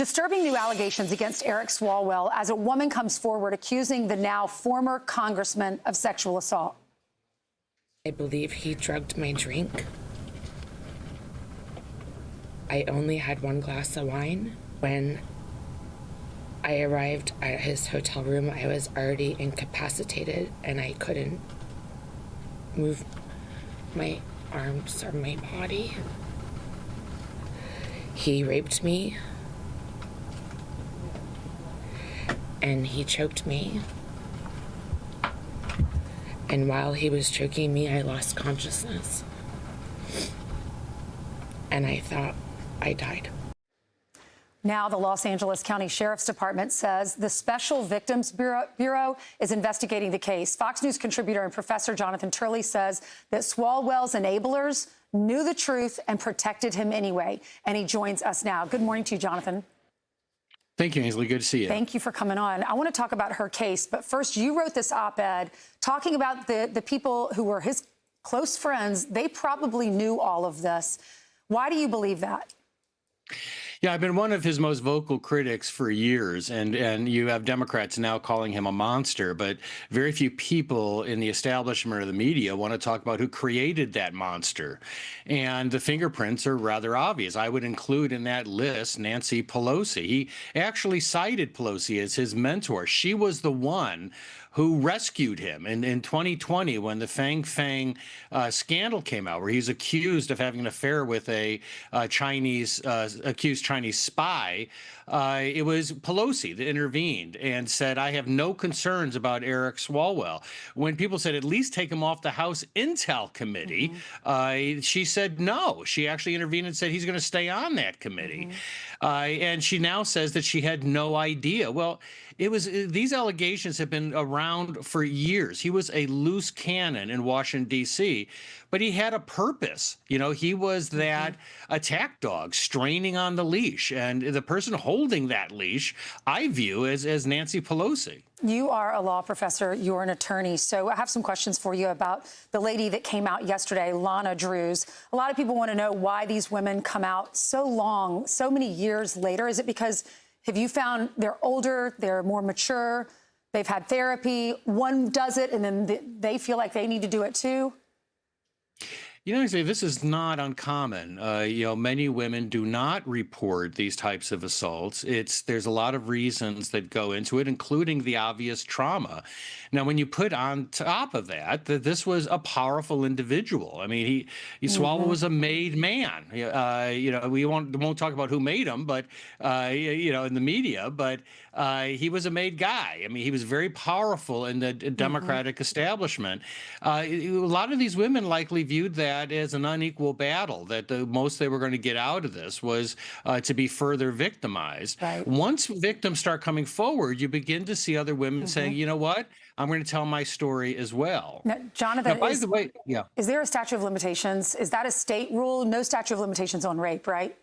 Disturbing new allegations against Eric Swalwell as a woman comes forward accusing the now former congressman of sexual assault. I believe he drugged my drink. I only had one glass of wine. When I arrived at his hotel room, I was already incapacitated and I couldn't move my arms or my body. He raped me and he choked me. And while he was choking me, I lost consciousness. And I thought I died. Now, the Los Angeles County Sheriff's Department says the Special Victims Bureau is investigating the case. Fox News contributor and professor Jonathan Turley says that Swalwell's enablers knew the truth and protected him anyway. And he joins us now. Good morning to you, Jonathan. Thank you, Ainsley. Good to see you. Thank you for coming on. I want to talk about her case, but first, you wrote this op-ed talking about the people who were his close friends. They probably knew all of this. Why do you believe that? Yeah, I've been one of his most vocal critics for years, and you have Democrats now calling him a monster, but very few people in the establishment or the media want to talk about who created that monster. And the fingerprints are rather obvious. I would include in that list Nancy Pelosi. He actually cited Pelosi as his mentor. She was the one who rescued him in 2020 when the Fang scandal came out, where he's accused of having an affair with a accused Chinese spy. It was Pelosi that intervened and said, I have no concerns about Eric Swalwell. When people said, at least take him off the House Intel Committee, she said no. She actually intervened and said he's going to stay on that committee. And she now says that she had no idea. Well, these allegations have been around for years. He was a loose cannon in Washington, D.C., but he had a purpose. You know, he was that attack dog straining on the leash. And the person holding that leash, I view as Nancy Pelosi. You are a law professor. You're an attorney. So I have some questions for you about the lady that came out yesterday, Lana Drews. A lot of people want to know why these women come out so many years later. Is it because, have you found they're older, they're more mature, they've had therapy, one does it and then they feel like they need to do it too? You know, this is not uncommon. Many women do not report these types of assaults. There's a lot of reasons that go into it, including the obvious trauma. Now, when you put on top of that this was a powerful individual. I mean, Swalwell was a made man. We won't talk about who made him, but in the media. But he was a made guy. I mean, he was very powerful in the Democratic establishment. A lot of these women likely viewed that as an unequal battle, that the most they were going to get out of this was to be further victimized. Right. Once victims start coming forward, you begin to see other women saying, you know what, I'm going to tell my story as well. Now, Jonathan, by the way, is there a statute of limitations? Is that a state rule? No statute of limitations on rape, right?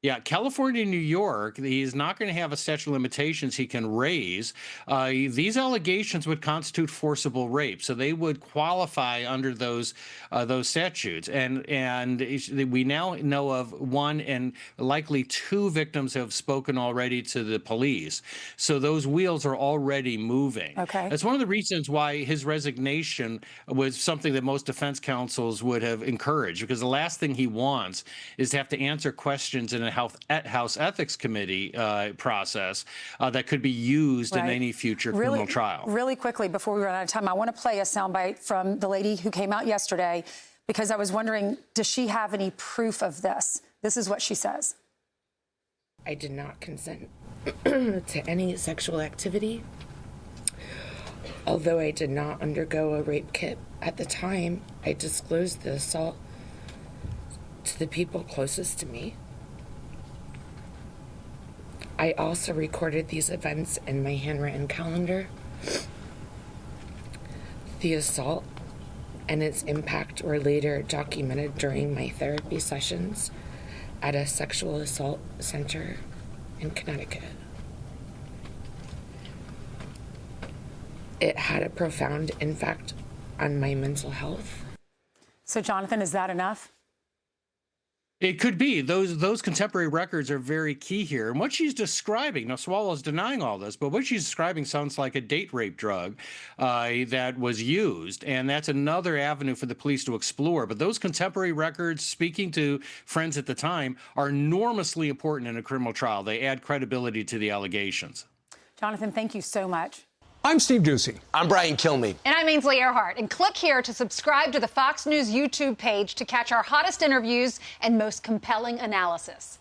Yeah, California and New York, he's not going to have a statute of limitations he can raise. These allegations would constitute forcible rape, so they would qualify under those statutes. And we now know of one and likely two victims have spoken already to the police. So those wheels are already moving. Okay. That's one of the reasons why his resignation was something that most defense counsels would have encouraged, because the last thing he wants is to have to answer questions in a House Ethics Committee process that could be used in any future criminal trial. Really quickly, before we run out of time, I want to play a soundbite from the lady who came out yesterday, because I was wondering, does she have any proof of this? This is what she says. I did not consent to any sexual activity. Although I did not undergo a rape kit at the time, I disclosed the assault to the people closest to me. I also recorded these events in my handwritten calendar. The assault and its impact were later documented during my therapy sessions at a sexual assault center in Connecticut. It had a profound impact on my mental health. So, Jonathan, is that enough? It could be. Those contemporary records are very key here. And what she's describing, now Swalwell's denying all this, but what she's describing sounds like a date rape drug that was used. And that's another avenue for the police to explore. But those contemporary records, speaking to friends at the time, are enormously important in a criminal trial. They add credibility to the allegations. Jonathan, thank you so much. I'm Steve Doocy. I'm Brian Kilmeade. And I'm Ainsley Earhart. And click here to subscribe to the Fox News YouTube page to catch our hottest interviews and most compelling analysis.